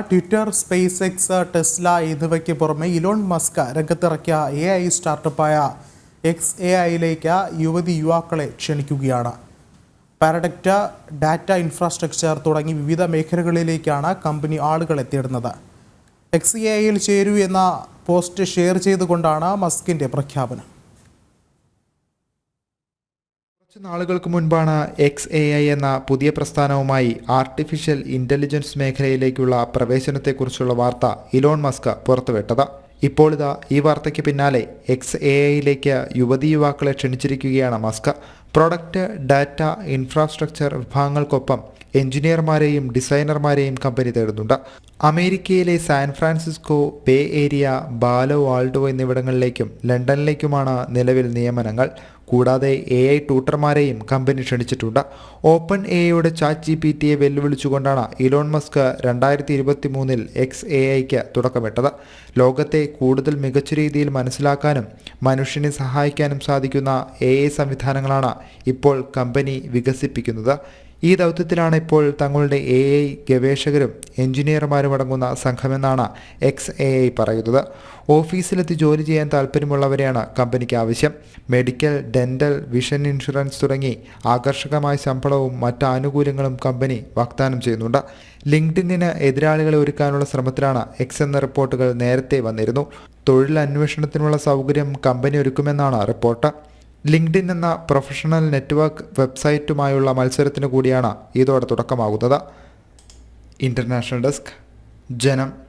Twitter, space X, Tesla എന്നിവയ്ക്ക് പുറമെ Elon Musk രംഗത്തിറക്കിയ AI സ്റ്റാർട്ടപ്പായ XAIയിലേക്ക് യുവാക്കളെ ക്ഷണിക്കുകയാണ്. പാരഡക്റ്റ്, ഡാറ്റ ഇൻഫ്രാസ്ട്രക്ചർ തുടങ്ങി വിവിധ മേഖലകളിലേക്കാണ് കമ്പനി ആളുകളെ തേടുന്നത്. XAIയിൽ ചേരൂ എന്ന പോസ്റ്റ് ഷെയർ ചെയ്തുകൊണ്ടാണ് മസ്കിന്റെ പ്രഖ്യാപനം. കുറച്ച് നാളുകൾക്ക് മുൻപാണ് XAI എന്ന പുതിയ പ്രസ്ഥാനവുമായി ആർട്ടിഫിഷ്യൽ ഇന്റലിജൻസ് മേഖലയിലേക്കുള്ള പ്രവേശനത്തെക്കുറിച്ചുള്ള വാർത്ത ഇലോൺ മസ്ക് പുറത്തുവിട്ടത്. ഇപ്പോൾ ഇതാ ഈ വാർത്തയ്ക്ക് പിന്നാലെ XAIയിലേക്ക് യുവാക്കളെ ക്ഷണിച്ചിരിക്കുകയാണ് മസ്ക്. പ്രൊഡക്റ്റ്, ഡാറ്റ, ഇൻഫ്രാസ്ട്രക്ചർ വിഭാഗങ്ങൾക്കൊപ്പം എഞ്ചിനീയർമാരെയും ഡിസൈനർമാരെയും കമ്പനി തേടുന്നുണ്ട്. അമേരിക്കയിലെ San Francisco, Bay area, Palo Alto എന്നിവിടങ്ങളിലേക്കും ലണ്ടനിലേക്കുമാണ് നിലവിൽ നിയമനങ്ങൾ. കൂടാതെ AI ട്യൂട്ടർമാരെയും കമ്പനി ക്ഷണിച്ചിട്ടുണ്ട്. ഓപ്പൺ എയുടെ ChatGPTയെ വെല്ലുവിളിച്ചുകൊണ്ടാണ് ഇലോൺ മസ്ക് 2023 XAIക്ക് തുടക്കമിട്ടത്. ലോകത്തെ കൂടുതൽ മികച്ച രീതിയിൽ മനസ്സിലാക്കാനും മനുഷ്യനെ സഹായിക്കാനും സാധിക്കുന്ന AI സംവിധാനങ്ങളാണ് ഇപ്പോൾ കമ്പനി വികസിപ്പിക്കുന്നത്. ഈ ദൗത്യത്തിലാണ് ഇപ്പോൾ തങ്ങളുടെ AI ഗവേഷകരും എഞ്ചിനീയർമാരും അടങ്ങുന്ന സംഘമെന്നാണ് XAI പറയുന്നത്. ഓഫീസിലെത്തി ജോലി ചെയ്യാൻ താല്പര്യമുള്ളവരെയാണ് കമ്പനിക്ക് ആവശ്യം. മെഡിക്കൽ, ഡെന്റൽ, വിഷൻ ഇൻഷുറൻസ് തുടങ്ങി ആകർഷകമായ ശമ്പളവും മറ്റ് ആനുകൂല്യങ്ങളും കമ്പനി വാഗ്ദാനം ചെയ്യുന്നുണ്ട്. ലിങ്ക്ഡിന് എതിരാളികളെ ഒരുക്കാനുള്ള ശ്രമത്തിലാണ് X എന്ന റിപ്പോർട്ടുകൾ നേരത്തെ വന്നിരുന്നു. തൊഴിൽ അന്വേഷണത്തിനുള്ള സൗകര്യം കമ്പനി ഒരുക്കുമെന്നാണ് റിപ്പോർട്ട്. ലിങ്ക്ഡിൻ എന്ന പ്രൊഫഷണൽ നെറ്റ്വർക്ക് വെബ്സൈറ്റുമായുള്ള മത്സരത്തിന് കൂടിയാണ് ഇതോടെ തുടക്കമാകുന്നത്. ഇന്റർനാഷണൽ ഡെസ്ക്, ജനം.